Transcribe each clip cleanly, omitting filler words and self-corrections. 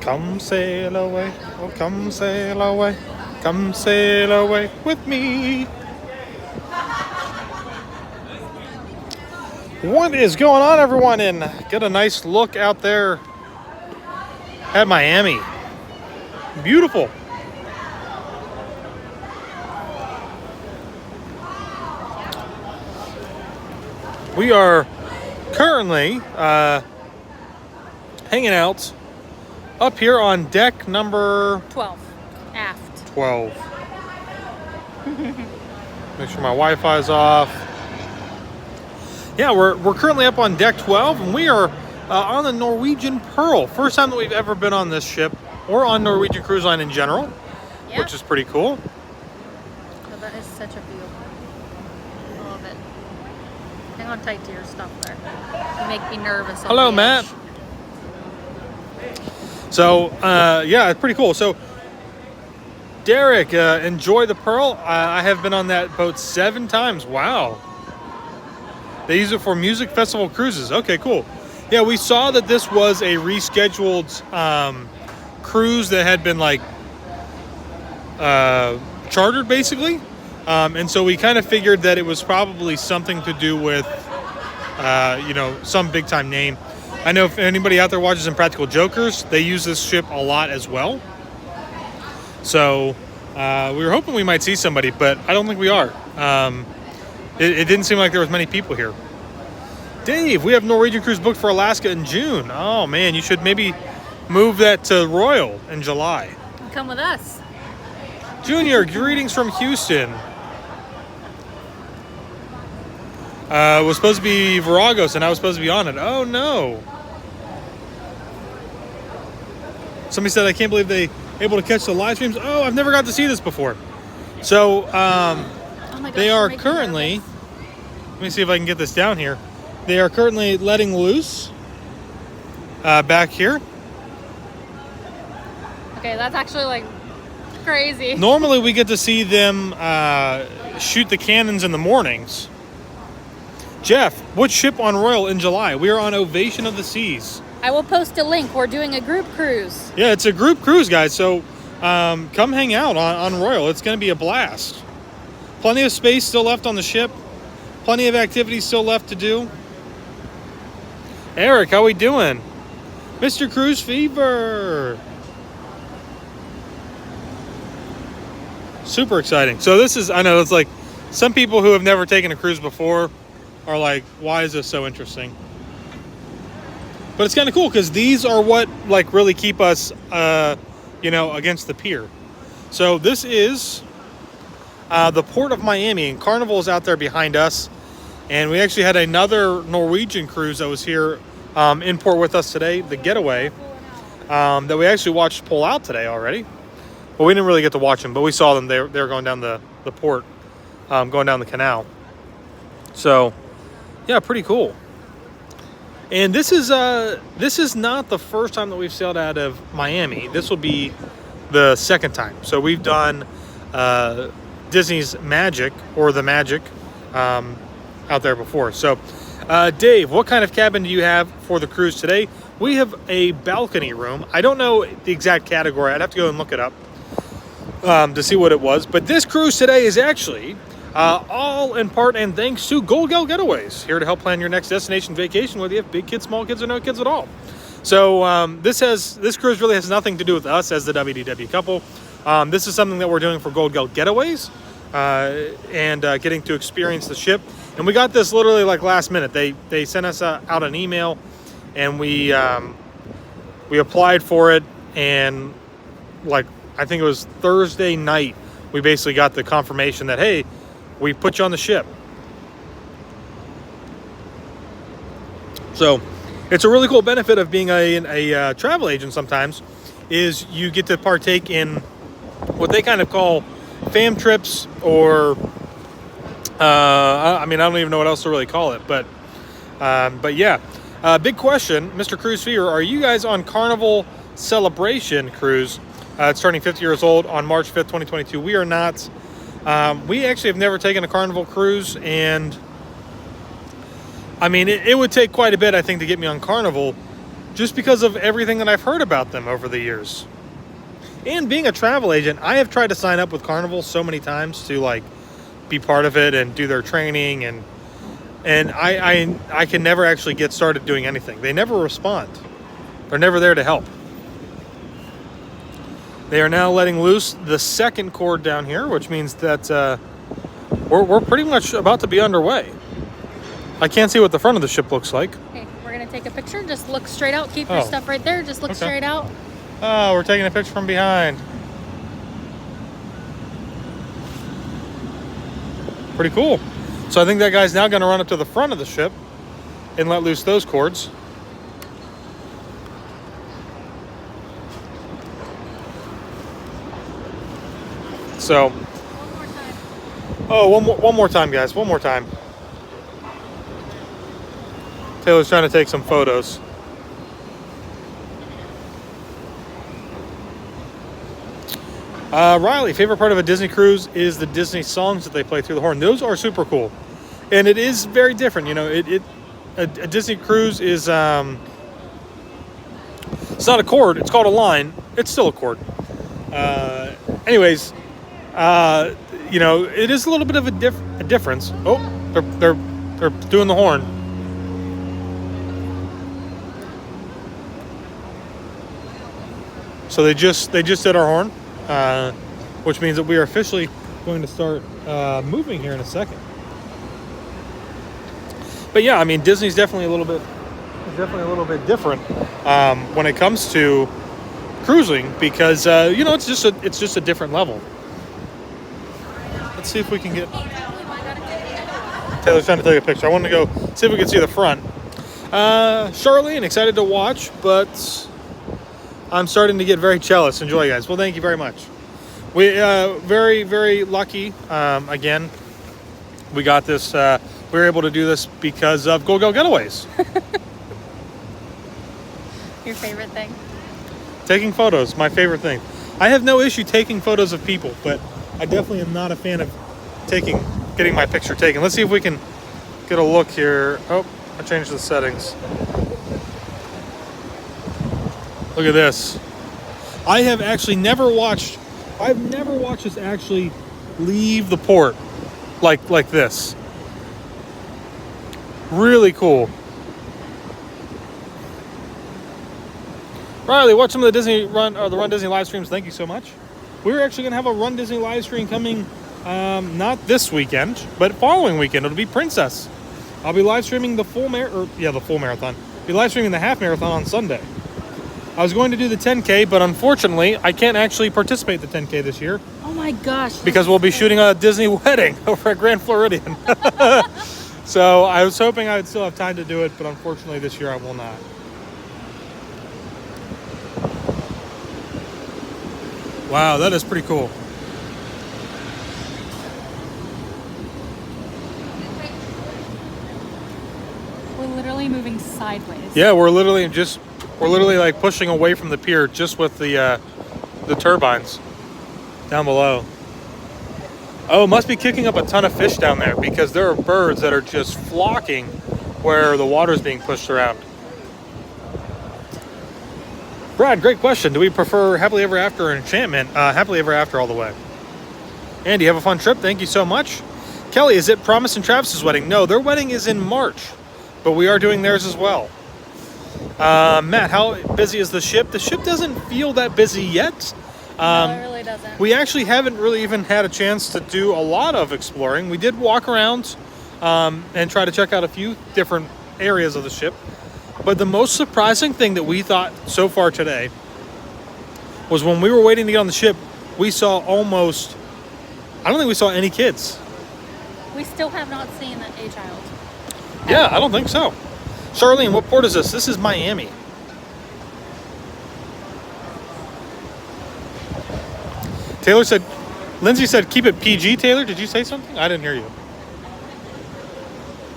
Come sail away, oh come sail away, come sail away with me. What is going on, everyone? And get a nice look out there at Miami. Beautiful. We are currently hanging out up here on deck number 12, aft. 12. Make sure my Wi-Fi is off. Yeah, we're currently up on deck 12, and we are on the Norwegian Pearl. First time that we've ever been on this ship, or on Norwegian Cruise Line in general, which is pretty cool. Oh, that is such a view. I love it. Hang on tight to your stuff there. You make me nervous. Hello, Matt. So, yeah, it's pretty cool. So, Derek, enjoy the Pearl. I have been on that boat 7 times. Wow. They use it for music festival cruises. Okay, cool. Yeah, we saw that this was a rescheduled cruise that had been, like, chartered, basically. And so we kind of figured that it was probably something to do with, some big-time name. I know if anybody out there watches Impractical Jokers, they use this ship a lot as well. So we were hoping we might see somebody, but I don't think we are. It didn't seem like there was many people here. Dave, we have Norwegian cruise booked for Alaska in June. Oh, man, you should maybe move that to Royal in July. Come with us. Junior, greetings from Houston. Was supposed to be Viragos, and I was supposed to be on it. Oh, no. Somebody said, I can't believe they able to catch the live streams. Oh, I've never got to see this before. So, they are currently, let me see if I can get this down here. They are currently letting loose back here. Okay, that's actually, like, crazy. Normally, we get to see them shoot the cannons in the mornings. Jeff, which ship on Royal in July? We are on Ovation of the Seas. I will post a link. We're doing a group cruise. Yeah, it's a group cruise, guys. So come hang out on Royal. It's going to be a blast. Plenty of space still left on the ship. Plenty of activities still left to do. Eric, how we doing? Mr. Cruise Fever. Super exciting. So this is, I know it's like some people who have never taken a cruise before are like, why is this so interesting? But it's kind of cool because these are what like really keep us, against the pier. So this is the port of Miami, and Carnival is out there behind us. And we actually had another Norwegian cruise that was here in port with us today, the Getaway, that we actually watched pull out today already. Well, we didn't really get to watch them, but we saw them. They were going down the port, going down the canal. So, yeah, pretty cool. And this is not the first time that we've sailed out of Miami. This will be the second time. So we've done Disney's Magic, or the Magic, out there before. So, Dave, what kind of cabin do you have for the cruise today? We have a balcony room. I don't know the exact category. I'd have to go and look it up to see what it was. But this cruise today is actually all in part and thanks to Gold Gal Getaways, here to help plan your next destination vacation, whether you have big kids, small kids, or no kids at all. So this cruise really has nothing to do with us as the WDW couple. This is something that we're doing for Gold Gal Getaways and getting to experience the ship. And we got this literally like last minute. They sent us out an email, and we applied for it, and like I think it was Thursday night, we basically got the confirmation that, hey, we put you on the ship. So it's a really cool benefit of being a travel agent sometimes, is you get to partake in what they kind of call fam trips, or I don't even know what else to really call it, but yeah. Big question, Mr. Cruise Fever, are you guys on Carnival Celebration Cruise? It's turning 50 years old on March 5th, 2022. We are not. We actually have never taken a Carnival cruise, and I mean, it would take quite a bit, I think, to get me on Carnival. just because of everything that I've heard about them over the years. And being a travel agent, I have tried to sign up with Carnival so many times to like be part of it and do their training, and I can never actually get started doing anything. They never respond. They're never there to help. They are now letting loose the second cord down here, which means that we're pretty much about to be underway. I can't see what the front of the ship looks like. Okay, we're gonna take a picture. Just look straight out. Keep your stuff right there. Just look straight out. Oh, we're taking a picture from behind. Pretty cool. So I think that guy's now going to run up to the front of the ship and let loose those cords. So, One more time. oh, one more time, guys. One more time. Taylor's trying to take some photos. Riley, favorite part of a Disney cruise is the Disney songs that they play through the horn. Those are super cool. And it is very different. You know, a Disney cruise is, it's not a chord. It's called a line. It's still a chord. Anyways, you know, it is a little bit of a difference. Oh, they're doing the horn. So they just did our horn, which means that we are officially going to start moving here in a second. But yeah, I mean, Disney's definitely a little bit different when it comes to cruising because you know, it's just a different level. Let's see if we can get. Taylor's trying to take a picture. I want to go see if we can see the front. Charlene, excited to watch, but I'm starting to get very jealous. Enjoy, guys. Well, thank you very much. We very, very lucky. Again, we got this. We were able to do this because of Go Getaways. Your favorite thing? Taking photos, my favorite thing. I have no issue taking photos of people, but I definitely am not a fan of getting my picture taken. Let's see if we can get a look here. Oh, I changed the settings. Look at this. I've never watched this actually leave the port like this. Really cool. Riley, watch some of the Disney Run or the Run Disney live streams. Thank you so much. We're actually going to have a Run Disney live stream coming not this weekend, but following weekend. It'll be Princess. I'll be live streaming the full marathon. Be live streaming the half marathon on Sunday. I was going to do the 10K, but unfortunately, I can't actually participate in the 10K this year. Oh my gosh. Because we'll be shooting a Disney wedding over at Grand Floridian. So I was hoping I would still have time to do it, but unfortunately this year I will not. Wow, that is pretty cool. We're literally moving sideways. Yeah, we're literally like pushing away from the pier just with the turbines down below. Oh, it must be kicking up a ton of fish down there because there are birds that are just flocking where the water is being pushed around. Brad, great question. Do we prefer Happily Ever After or Enchantment? Happily Ever After all the way. Andy, have a fun trip. Thank you so much. Kelly, is it Promise and Travis's wedding? No, their wedding is in March, but we are doing theirs as well. Matt, how busy is the ship? The ship doesn't feel that busy yet. No, it really doesn't. We actually haven't really even had a chance to do a lot of exploring. We did walk around and try to check out a few different areas of the ship. But the most surprising thing that we thought so far today was when we were waiting to get on the ship, we saw I don't think we saw any kids. We still have not seen a child. Yeah, I don't think so. Charlene, what port is this? This is Miami. Lindsay said, keep it PG, Taylor. Did you say something? I didn't hear you.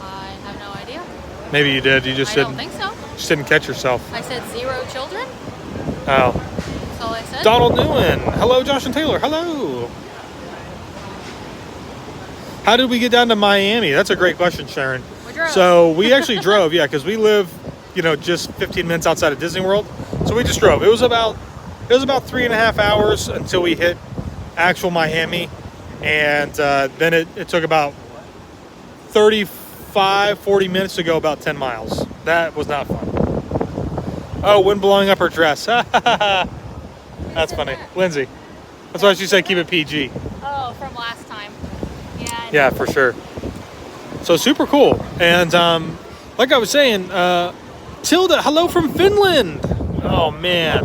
I have no idea. Maybe you did. You just don't think so. Just didn't catch yourself. I said 0 children. Oh. That's all I said. Donald Newen. Hello, Josh and Taylor. Hello. How did we get down to Miami? That's a great question, Sharon. We drove. So we actually drove, yeah, because we live just 15 minutes outside of Disney World. So we just drove. It was about 3.5 hours until we hit actual Miami. And then it took about 40 minutes to go about 10 miles. That was not fun. Oh, wind blowing up her dress. That's funny. Lindsay. That's why she said keep it PG. Oh, from last time. Yeah. Yeah, for sure. So super cool. And like I was saying, Tilda, hello from Finland. Oh, man.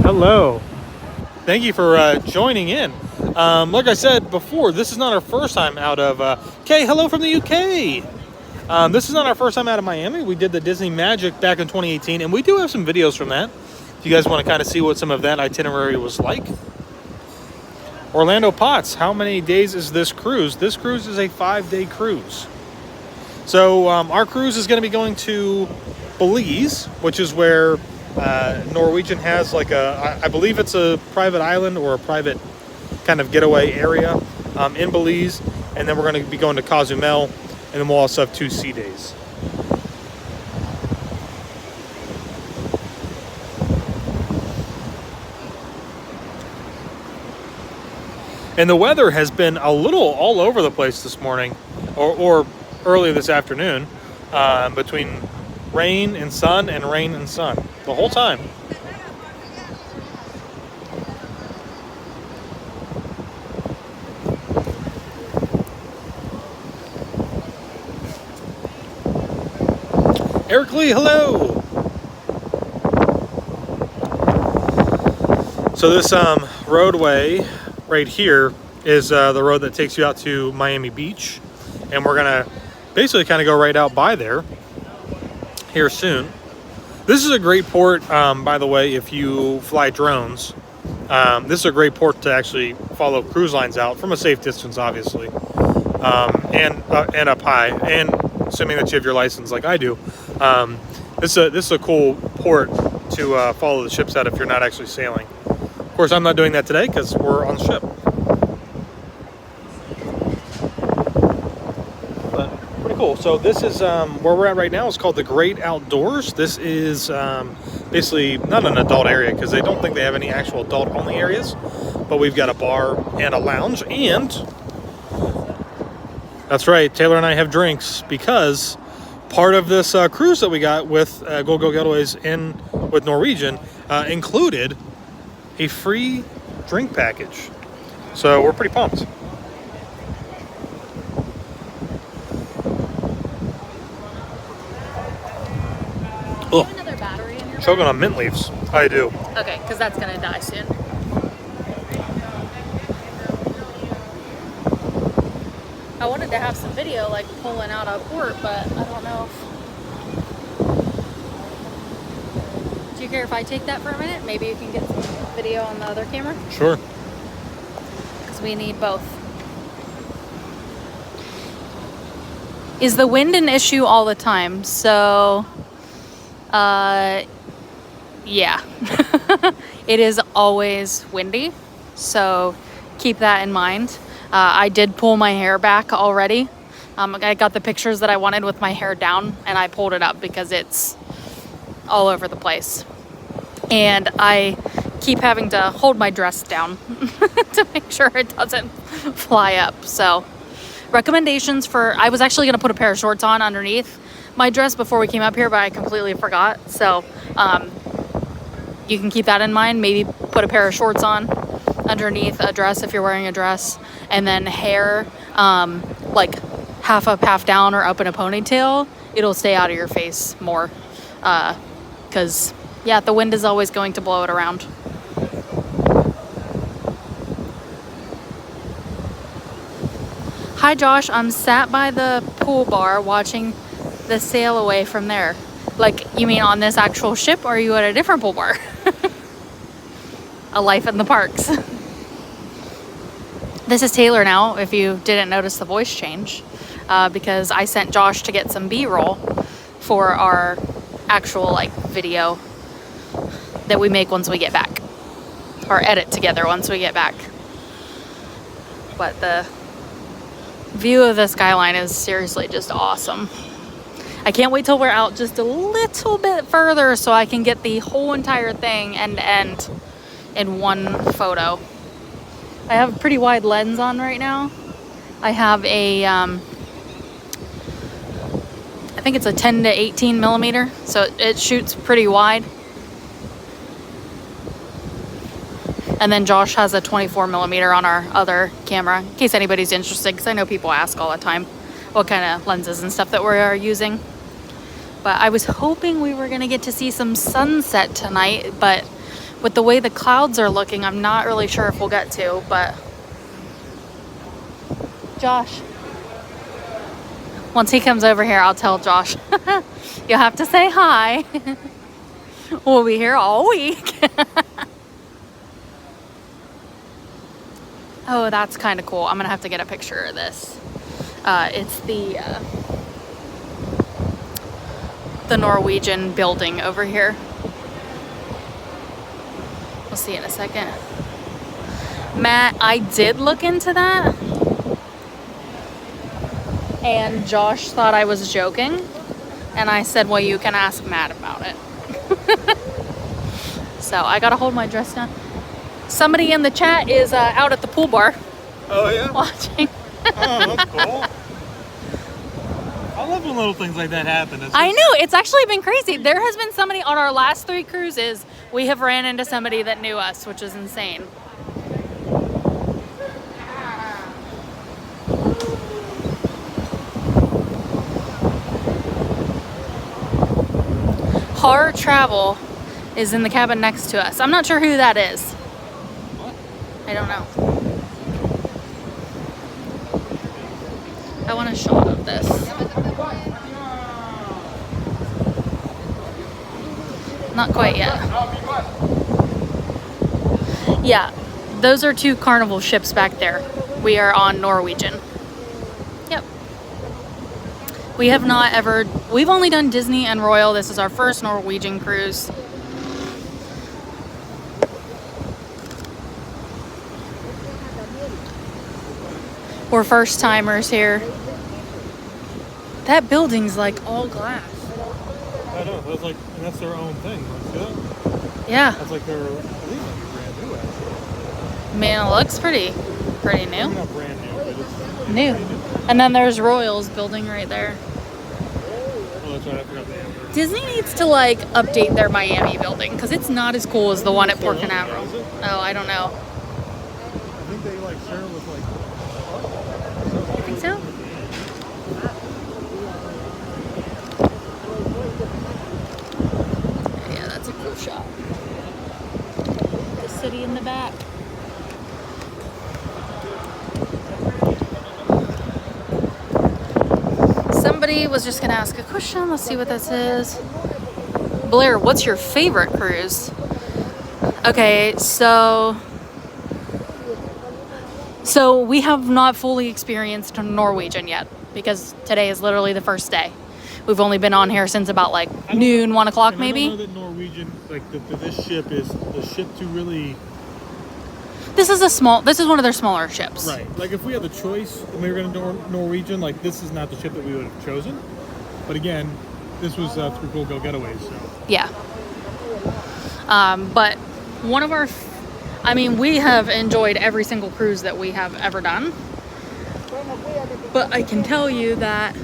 Hello. Thank you for joining in. Like I said before, this is not our first time out of... Kay, hello from the UK. This is not our first time out of Miami. We did the Disney Magic back in 2018, and we do have some videos from that. If you guys want to kind of see what some of that itinerary was like. Orlando Potts, how many days is this cruise? This cruise is a 5-day cruise. So our cruise is going to be going to Belize, which is where Norwegian has like I believe it's a private island or a private kind of getaway area in Belize. And then we're going to be going to Cozumel, and then we'll also have 2 sea days. And the weather has been a little all over the place this morning, or early this afternoon, between rain and sun and rain and sun the whole time. Eric Lee, hello. So this roadway right here is the road that takes you out to Miami Beach, and we're gonna basically kind of go right out by there here soon. This is a great port, by the way, if you fly drones. This is a great port to actually follow cruise lines out from a safe distance, obviously, and up high, and assuming that you have your license like I do. This is a cool port to follow the ships out if you're not actually sailing. Of course, I'm not doing that today because we're on the ship. But pretty cool. So this is where we're at right now. It's called the Great Outdoors. This is basically not an adult area because they don't think they have any actual adult-only areas. But we've got a bar and a lounge, and that's right, Taylor and I have drinks because part of this cruise that we got with Go Getaways in with Norwegian included a free drink package. So we're pretty pumped. Do you have another battery in your Choking on mint leaves. I do. Okay, because that's going to die soon. I wanted to have some video like pulling out of port, but I don't know if... Do you care if I take that for a minute? Maybe you can get some video on the other camera? Sure. Because we need both. Is the wind an issue all the time? So, yeah. It is always windy, so keep that in mind. I did pull my hair back already. I got the pictures that I wanted with my hair down, and I pulled it up because it's all over the place. And I keep having to hold my dress down to make sure it doesn't fly up. So recommendations for, I was actually going to put a pair of shorts on underneath my dress before we came up here, but I completely forgot. So you can keep that in mind. Maybe put a pair of shorts on underneath a dress if you're wearing a dress, and then hair like half up, half down, or up in a ponytail. It'll stay out of your face more because yeah, the wind is always going to blow it around. Hi Josh, I'm sat by the pool bar watching the sail away from there. Like, you mean on this actual ship, or are you at a different pool bar? A life in the parks. This is Taylor now, if you didn't notice the voice change, because I sent Josh to get some B-roll for our actual like video that we make once we get back, or edit together once we get back. But the view of the skyline is seriously just awesome. I can't wait till we're out just a little bit further so I can get the whole entire thing end to end in one photo. I have a pretty wide lens on right now. I have a, I think it's a 10 to 18 millimeter, so it shoots pretty wide. And then Josh has a 24 millimeter on our other camera, in case anybody's interested, because I know people ask all the time what kind of lenses and stuff that we are using. But I was hoping we were gonna get to see some sunset tonight, but with the way the clouds are looking, I'm not really sure if we'll get to, but Josh. Once he comes over here, I'll tell Josh. You'll have to say hi. We'll be here all week. Oh, that's kind of cool. I'm gonna have to get a picture of this. It's the Norwegian building over here. We'll see in a second. Matt, I did look into that. And Josh thought I was joking. And I said, well, you can ask Matt about it. So I gotta hold my dress down. Somebody in the chat is out at the pool bar. Oh, yeah? Watching. Oh, that's cool. I love when little things like that happen. I know, it's actually been crazy. There has been somebody on our last 3 cruises, we have ran into somebody that knew us, which is insane. Hard Travel is in the cabin next to us. I'm not sure who that is. What? I don't know. I want a shot of this. Not quite yet. Yeah, those are 2 Carnival ships back there. We are on Norwegian. Yep. We have not ever, we've only done Disney and Royal. This is our first Norwegian cruise. We're first timers here. That building's like all glass. I know, that's like, and that's their own thing. Like, see that? Yeah. That's like their, I think it might be brand new actually. Man, it looks pretty Maybe new. not brand new, but it's New. pretty new. And then there's Royal's building right there. Oh, that's right, I forgot the Amber. Disney needs to like update their Miami building because it's not as cool as the one at Port Still open, Canaveral. is it? Oh, I don't know. I think they like share with like. You think so? Yeah, that's a cool shot. The city in the back. Somebody was just gonna ask a question. Let's see what this is. Blair, what's your favorite cruise? Okay, so we have not fully experienced Norwegian yet because today is literally the first day. We've only been on here since about like noon, 1 o'clock maybe. I don't know that Norwegian, like this ship is the ship to really. This is one of their smaller ships. Right. Like if we had the choice and we were going to do Norwegian, like this is not the ship that we would have chosen. But again, this was 3 Cool Go Getaways, so. Yeah. But one of our, we have enjoyed every single cruise that we have ever done. But I can tell you that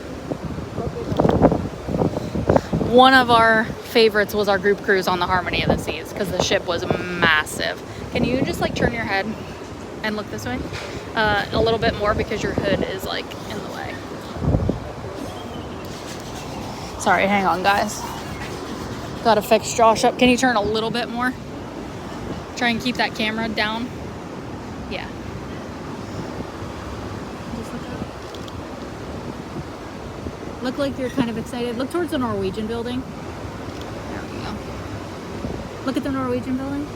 one of our favorites was our group cruise on the Harmony of the Seas because the ship was massive. Can you just like turn your head and look this way? A little bit more because your hood is like in the way. Sorry, hang on guys. Gotta fix Josh up. Can you turn a little bit more? Try and keep that camera down. Yeah. Just look like you're kind of excited. Look towards the Norwegian building. There we go. Look at the Norwegian building.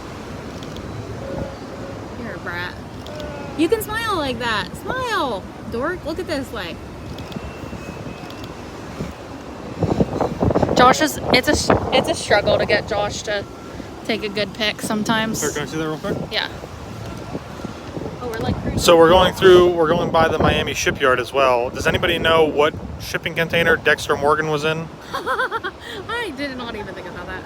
You're a brat. You can smile like that. Smile, dork. Look at this way. Josh is. It's a struggle to get Josh to take a good pic sometimes. Sir, can I see that real quick? Yeah. Oh, We're like cruising. So we're going by the Miami shipyard as well. Does anybody know what shipping container Dexter Morgan was in? I did not even think about that.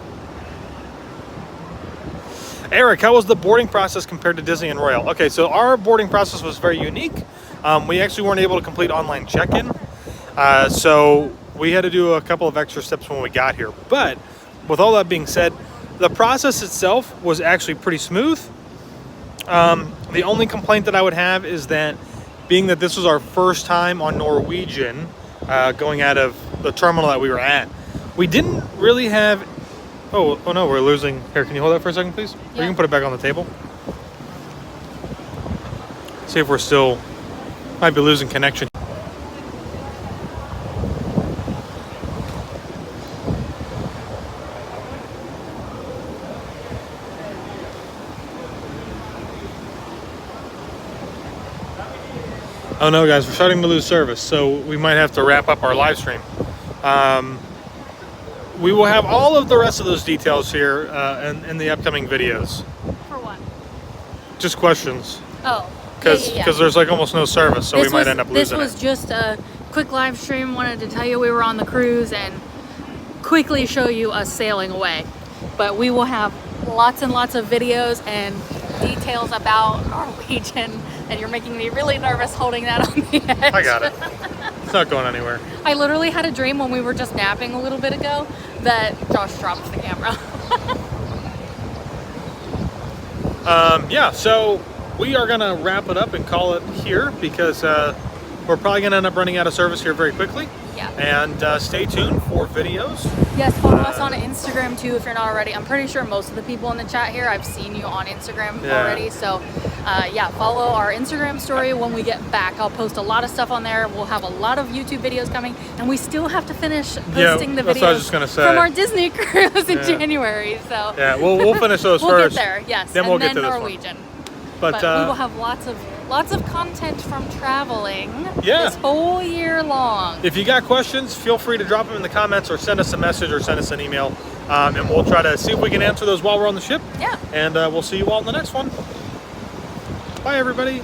Eric, how was the boarding process compared to Disney and Royal? Okay, so our boarding process was very unique. We actually weren't able to complete online check-in. So we had to do a couple of extra steps when we got here. But with all that being said, the process itself was actually pretty smooth. The only complaint that I would have is that being that this was our first time on Norwegian, going out of the terminal that we were at, we didn't really have... Oh no, we're losing... Here, can you hold that for a second, please? Yeah. You can put it back on the table. See if we're still... Might be losing connection. Oh no, guys, we're starting to lose service, so we might have to wrap up our live stream. We will have all of the rest of those details here in the upcoming videos. For what? Just questions. Oh. Because there's like almost no service, so we might end up losing it. This was just a quick live stream. Wanted to tell you we were on the cruise and quickly show you us sailing away. But we will have lots and lots of videos and details about Norwegian, and you're making me really nervous holding that on the edge. I got it. It's not going anywhere. I literally had a dream when we were just napping a little bit ago that Josh dropped the camera. Yeah, so we are going to wrap it up and call it here because we're probably going to end up running out of service here very quickly. Yeah. And stay tuned for videos. Yes, follow us on Instagram too if you're not already. I'm pretty sure most of the people in the chat here, I've seen you on Instagram already. So yeah, follow our Instagram story when we get back. I'll post a lot of stuff on there. We'll have a lot of YouTube videos coming, and we still have to finish posting the that's what I was videos just gonna say. from our Disney cruise in January. So yeah, we'll finish those we'll first. We'll get there, yes. Then we'll get to Norwegian. This one. But we will have lots of content from traveling this whole year long. If you got questions, feel free to drop them in the comments or send us a message or send us an email. And we'll try to see if we can answer those while we're on the ship. Yeah. And we'll see you all in the next one. Bye, everybody.